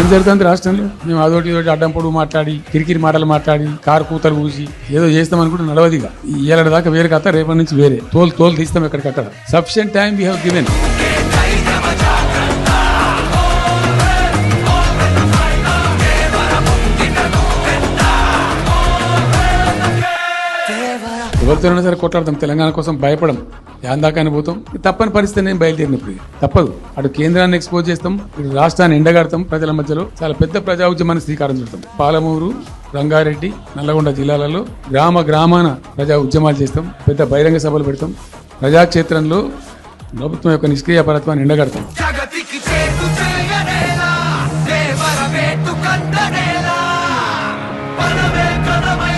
ఏం జరుగుతుంది రాష్ట్రంలో? మేము అదొకటి ఇదొకటి అడ్డం పొడుగు మాట్లాడి కిరికిరి మాటలు మాట్లాడి కారు కూతలు కూసి ఏదో చేస్తాం అనుకుంటే నడవదిగా. ఏళ్ళ దాకా వేరే కథ, రేపటి నుంచి వేరే తోలు తీస్తాం ఎక్కడికక్కడ. Sufficient time we have given. ఎవరితోనైనా సరే కొట్లాడతాం, తెలంగాణ కోసం భయపడం, యాందాకాన్ని పోతాం. తప్పని పరిస్థితి నేను బయలుదేరినప్పుడు తప్పదు. అటు కేంద్రాన్ని ఎక్స్పోజ్ చేస్తాం, ఇటు రాష్ట్రాన్ని ఎండగడతాం. ప్రజల మధ్యలో చాలా పెద్ద ప్రజా ఉద్యమాన్ని శ్రీకారం చుడతాం. పాలమూరు, రంగారెడ్డి, నల్లగొండ జిల్లాలలో గ్రామాన ప్రజా ఉద్యమాలు చేస్తాం. పెద్ద బహిరంగ సభలు పెడతాం. ప్రజాక్షేత్రంలో ప్రభుత్వం యొక్క నిష్క్రియాపరత్వాన్ని ఎండగడతాం. దేవర వేటు కందనేలా పరమే కదమై